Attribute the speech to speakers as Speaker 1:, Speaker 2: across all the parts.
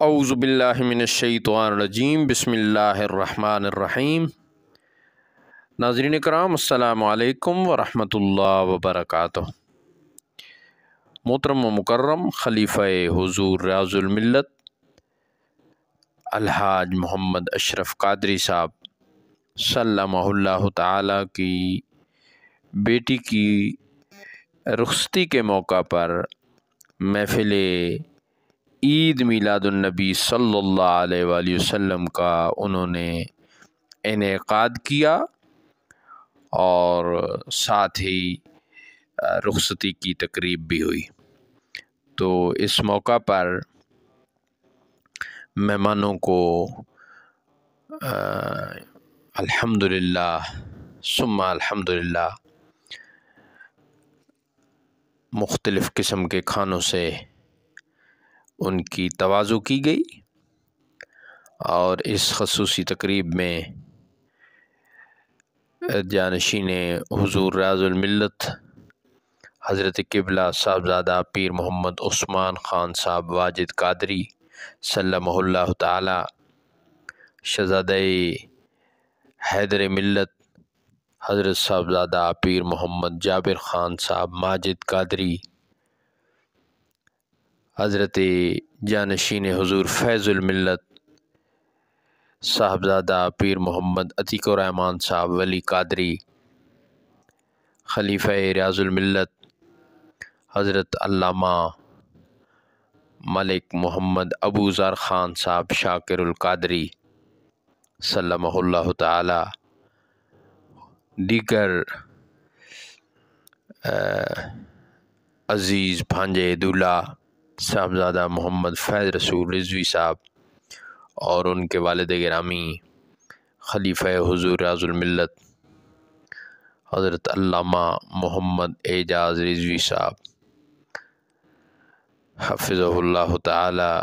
Speaker 1: اعوذ باللہ من الشیطان الرجیم بسم اللہ الرحمن الرحیم۔ ناظرین کرام السلام علیکم ورحمۃ اللہ وبرکاتہ۔ محترم و مکرم خلیفہ حضور ریاض الملت الحاج محمد اشرف قادری صاحب سلمہ اللہ تعالیٰ کی بیٹی کی رخصتی کے موقع پر محفل عید میلاد النبی صلی اللہ علیہ وآلہ وسلم کا انہوں نے انعقاد کیا اور ساتھ ہی رخصتی کی تقریب بھی ہوئی۔ تو اس موقع پر مہمانوں کو الحمدللہ ثم الحمدللہ مختلف قسم کے کھانوں سے ان کی تواضع کی گئی، اور اس خصوصی تقریب میں جانشین حضور ریاض الملت حضرت قبلہ صاحبزادہ پیر محمد عثمان خان صاحب واجد قادری سلمہ اللہ تعالی، شہزادہ حیدر ملت حضرت صاحبزادہ پیر محمد جابر خان صاحب ماجد قادری، حضرت جانشین حضور فیض الملت صاحبزادہ پیر محمد عتیق الرحمن صاحب ولی قادری، خلیفہ ریاض الملت حضرت علامہ ملک محمد ابو ذر خان صاحب شاکر القادری سلمہ اللہ تعالی، دیگر عزیز بھانجے دولہ صاحبزادہ محمد فیض رسول رضوی صاحب اور ان کے والد گرامی خلیفہ حضور ریاض الملت حضرت علامہ محمد اعجاز رضوی صاحب حفظہ اللہ تعالی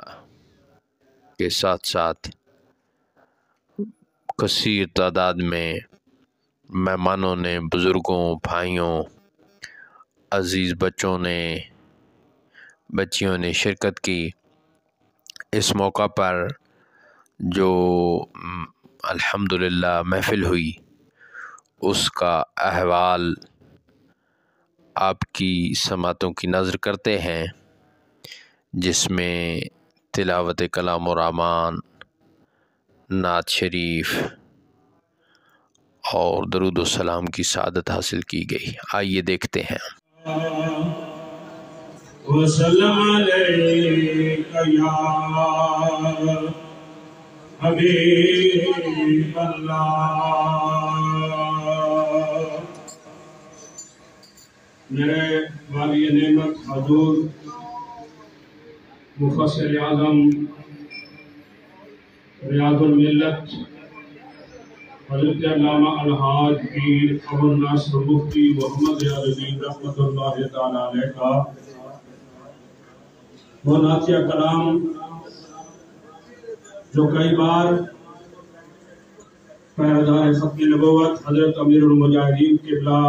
Speaker 1: کے ساتھ ساتھ کثیر تعداد میں مہمانوں نے، بزرگوں، بھائیوں، عزیز بچیوں نے شرکت کی۔ اس موقع پر جو الحمدللہ محفل ہوئی اس کا احوال آپ کی سماعتوں کی نظر کرتے ہیں، جس میں تلاوت کلام الرحمن، نعت شریف اور درود و سلام کی سعادت حاصل کی گئی۔ آئیے دیکھتے ہیں۔
Speaker 2: وسلم علیک یا حبیب اللہ۔ میرے والی نعمت حضور مفسر اعظم ریاض الملت حضرت علامہ الحاج پیر ابو النصر مفتی محمد ریاض الدین رحمۃ اللہ تعالی علیہ کا وہ نعتیہ کلام جو کئی بار پہرےدار ختم نبوت حضرت امیر المجاہدین قبلہ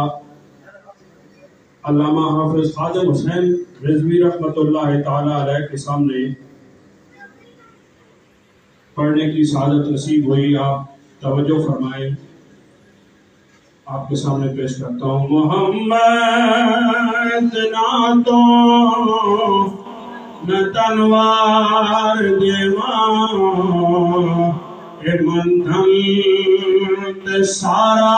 Speaker 2: علامہ حافظ خادم حسین رضوی رحمۃ اللہ تعالی علیہ کے سامنے پڑھنے کی سعادت نصیب ہوئی۔ آپ توجہ فرمائیں، آپ کے سامنے پیش کرتا ہوں۔ محمد نعتوں میں تنوار دیواں اے مندھن تے سارا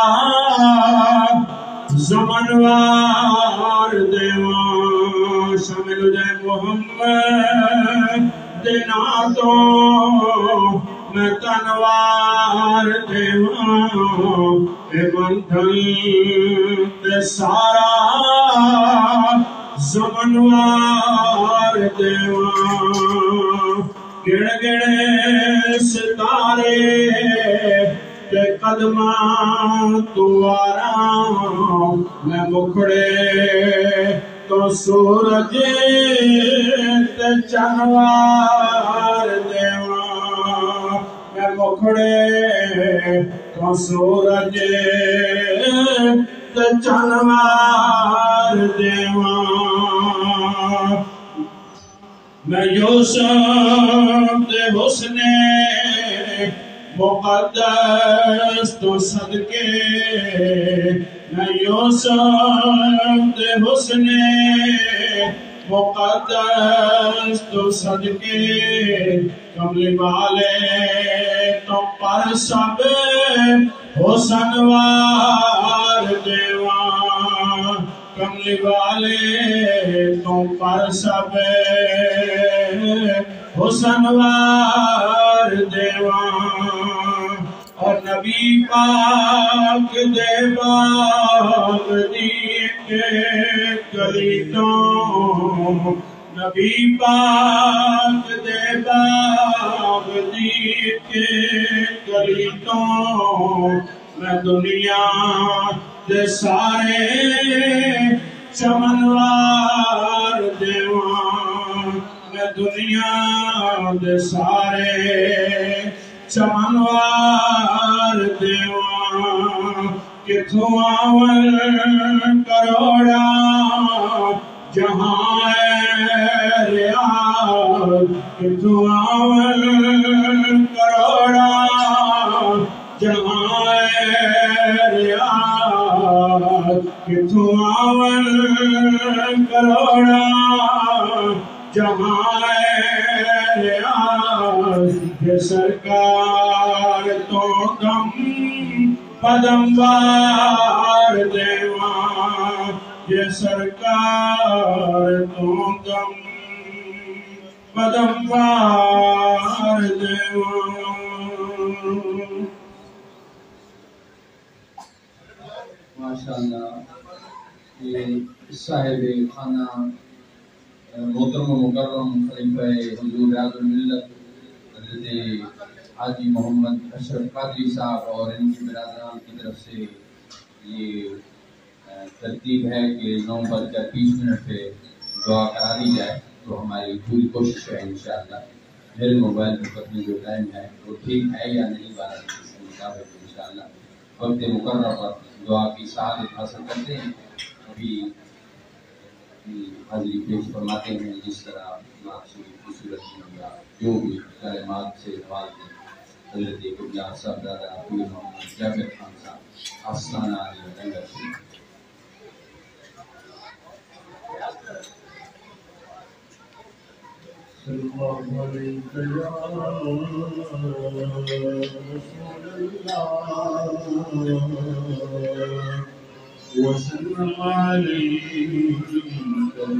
Speaker 2: زمنوار دیواں شامل ہو جائے۔ محمد نعتوں میں تنوار دیواں اے مندھن تے سارا زمنوار دیواں گڑ گڑ ستارے تے قدماں تو آراں میں مکھڑے تو سورج تے چنوار دیواں میں مکھڑے تو سورج تے چنوار دیواں میں یوسف دے حسن مقدس تو صدقے، میں یوسف دے حسن مقدس تو صدقے، کملی والے تو پر سب حسن وار دیوان، کملی والے تو پر سب حسن وار دیوان، اور نبی پاک دے باغ دی گلی تو، نبی پاک دے باغ دی گلی تو، میں دنیا دے سارے چمنوار دیوان، میں دنیا دے سارے چمنوار دیوان، کتھوں آون کروڑا جہاں اے ریاض، کتھوں آون کروڑا جہاں اے ریاض، کتھوں آون کروڑا جہاں اے ریاض، یہ سرکار تو دم پدم وار دیوان، یہ سرکار تو دم پدم وار دیوان۔
Speaker 3: ماشاءاللہ، یہ صاحب خانہ محترم و مکرم خلیفہ حضور ریاض الملت حضرت حاجی محمد اشرف قادری صاحب اور ان کی برادران کی طرف سے یہ ترتیب ہے کہ 9 بج کر 30 منٹ پہ دعا کرا دی جائے، تو ہماری پوری کوشش ہے انشاءاللہ۔ میرے موبائل پہ اپنی جو ٹائم ہے وہ ٹھیک ہے یا نہیں، 12 کے مطابق انشاءاللہ وقت مقرر پر دعا کی سعادت حاصل کرتے ہیں۔ ابھی حاضری پیش فرماتے ہیں، جس طرح نعت شریف کی صورت میں یا جو بھی کلمات سے نوازتے حضرت قبلہ صاحبزادہ پیر محمد جابر خان صاحب آستانہ علی لنگر شریف۔
Speaker 2: صلی اللہ علیہ وسلم علیہ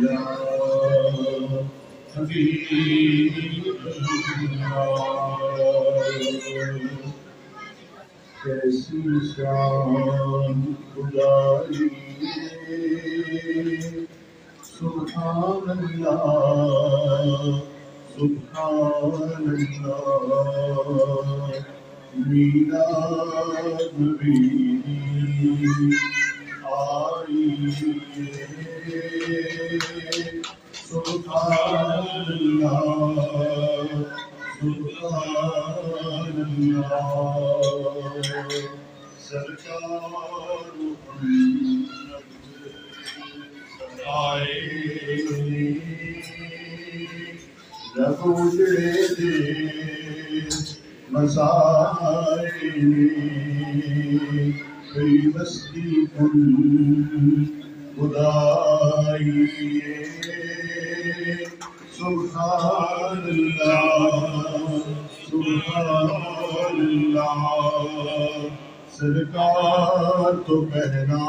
Speaker 2: یا حبیب اللہ، کیسی شان خدائی سبحان اللہ، سبحان اللہ، میلاد نبی آئی، سبحان اللہ، سبحان اللہ، سرکار آئے ربوجے دے مسائل کئی بستی کن خدائی، سبحان اللہ، سبحان اللہ، سرکار تو کہنا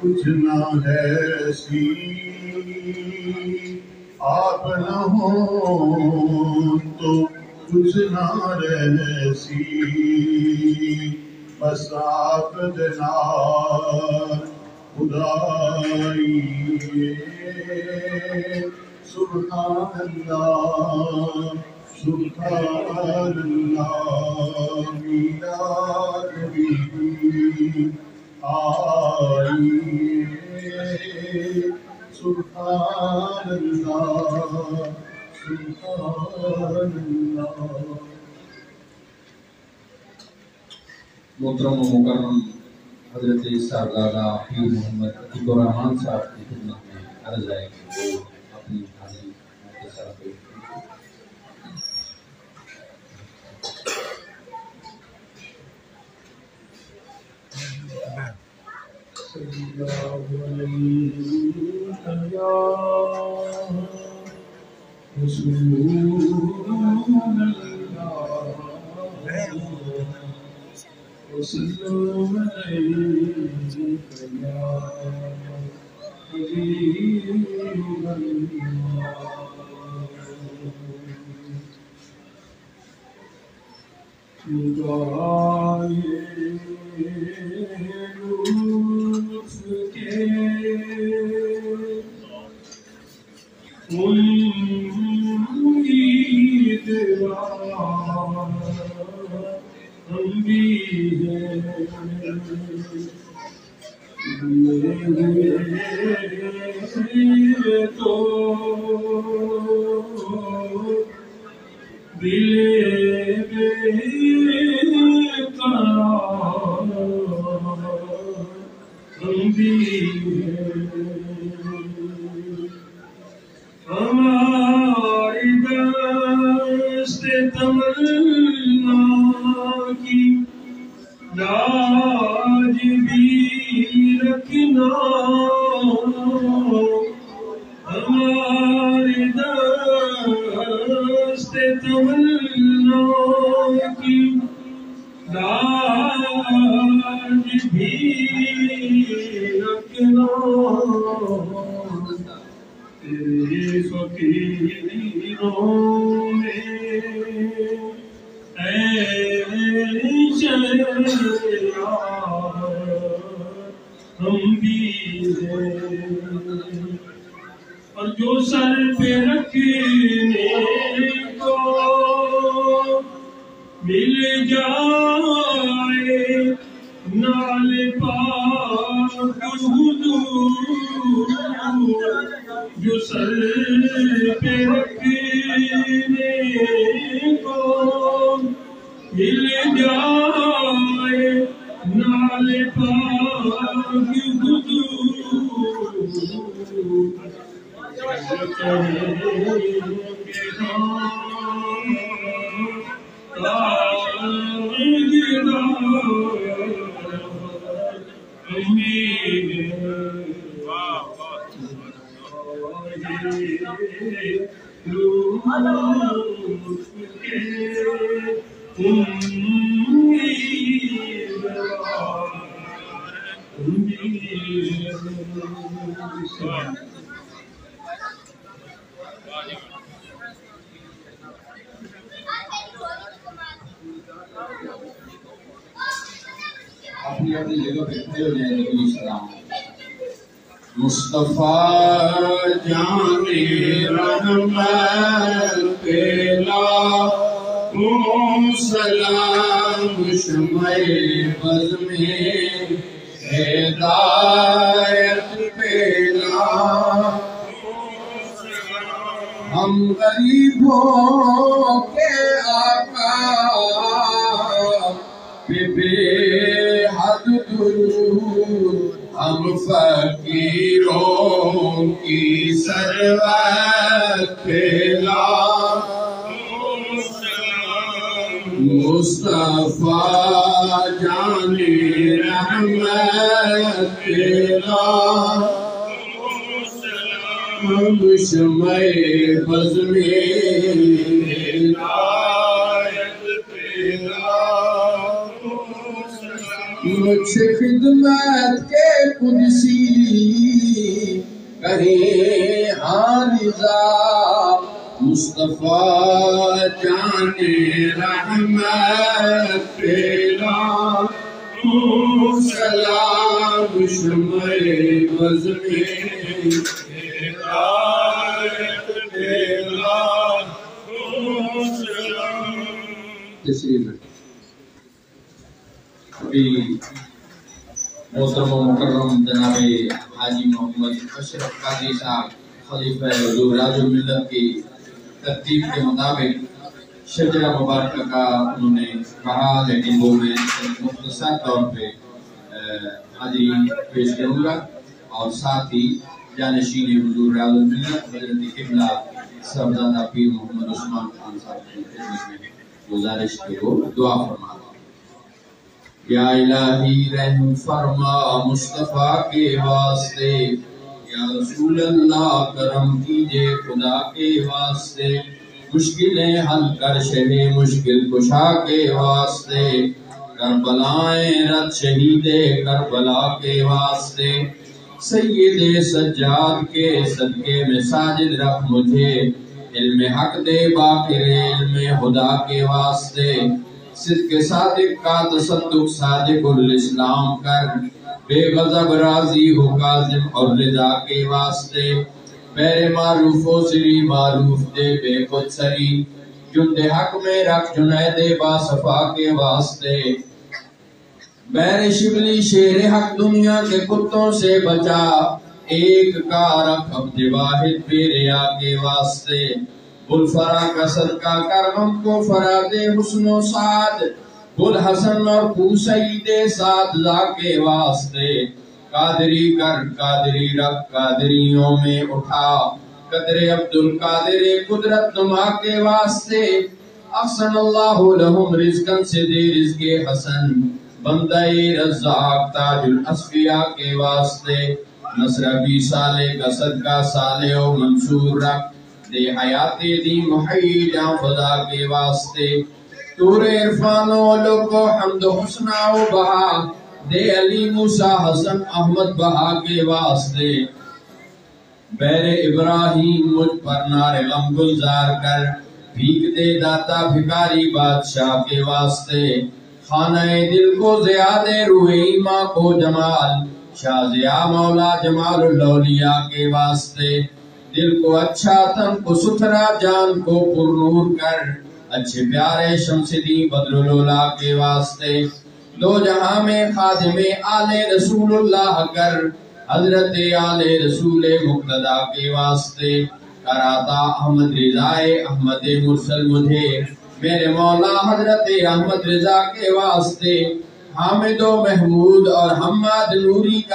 Speaker 2: کچھ نہ ہے سی، آپ نہ ہوں تو کچھ نہ رہ سی، بس آپ دلار خدائی، سبحان اللہ، سبحان اللہ، میلاد نبی آئی، سبحان اللہ، سبحان اللہ۔
Speaker 3: محترم و مکرم حضرت صاحبزادہ پیر محمد عتیق الرحمان صاحب کی خدمت میں عرض ہے کہ وہ اپنی حاضری
Speaker 2: رسول اللہ وسلم علیک یا حبیب اللہ خدائے لطف کے امیدوار ہم بھی ہیں تو دل بے قرار ہم بھی ہیں ہماری دست تمنا کی لاج بھی رکھنا ہماری دست تمنا کی لاج بھی رکھنا تیرے فقیروں میں اے شہریار ہم بھی ہیں اور جو سر پہ رکھنے کو مل جائے نال پاک حضور جو سر پہ رکھنے کو مل جائے نال پاک حضور
Speaker 3: اپنی اپنی جگہ پہ کھڑے ہو جائیں نبی السلام مصطفیٰ جان رحمت پیلا سلام شمع بزم ہدایت پیلا ہم غریبوں کے آقا بے حد درود ہم فقیروں کی سروت پھیلا مصطفیٰ جان رحمت پھیلا ہم شمع بزم ہدایت پھیلا مجھ خدمت کے قدسی کہیں حالزہ مصطفیٰ جان رحمت پیلا سلام شمع بزم ہدایت پیلا تشریف ابھی محترم و مکرم جناب حاجی محمد اشرف قادری صاحب خلیفہ حضور راج الملت کی ترتیب کے مطابق شجرہ مبارکہ کا انہوں نے کہا، لیکن وہ میں مختصر طور پہ حاضری پیش کروں گا اور ساتھ ہی جانشین حضور راج الملت حضرت قبلہ صاحبزادہ پیر محمد عثمان خان صاحب کی خدمت میں گزارش کے وہ دعا فرما۔ یا الہی رحم فرما مصطفیٰ کے واسطے، یا رسول اللہ کرم کیجئے خدا کے واسطے، مشکلیں حل کر شہ مشکل کشا کے واسطے، کربلائیں رت شہید کربلا کے واسطے، سید سجاد کے صدقے میں ساجد رکھ مجھے، علم حق دے باقر علم خدا کے واسطے، صدق صادق کا تصدق صادق الاسلام کر، بے غضب راضی ہو کاظم اور رضا کے واسطے، بیر معروف و سری معروف دے بے خود سری، جند حق میں رکھ جنید با صفا کے واسطے، بیر شبلی شیر حق دنیا کے کتوں سے بچا، ایک کا رکھ عبد واحد بے ریا کے واسطے، بل فرا کا صدقہ کر ہم کو فرا دے حسن و سعد، بل حسن اور کو سعید سعد ذا کے واسطے، قادری کر قادری رکھ قادریوں میں اٹھا، قدر عبد القادر قدرت نما کے واسطے، احسن اللہ لہم رزقاً سے دے رزق حسن، بندہ رزاق تاج الاصفیاء کے واسطے، نصر بھی صالح کا صدقہ صالح و منصور رکھ، دے حیات دی محیی جان فضا کے واسطے، تور عرفان و علق و حمد و حسنہ و بہا، دے علی موسیٰ حسن احمد بہا کے واسطے، بیر ابراہیم مجھ پر نار غم گلزار کر، بھیک دے داتا بھکاری بادشاہ کے واسطے، خانہ دل کو زیادہ روح ایماں کو جمال، شاہ ضیاء مولا جمال الاولیاء کے واسطے، دل کو اچھا تن کو ستھرا جان کو پر نور کر، اچھے پیارے شمس دین بدر الاولیاء کے واسطے، دو جہاں میں خادم آل رسول اللہ کر، حضرت آل رسول مقتدیٰ کے واسطے، کراتا احمد رضائے احمد مرسل مجھے، میرے مولا حضرت احمد رضا کے واسطے، حامد و محمود اور حماد نوری کا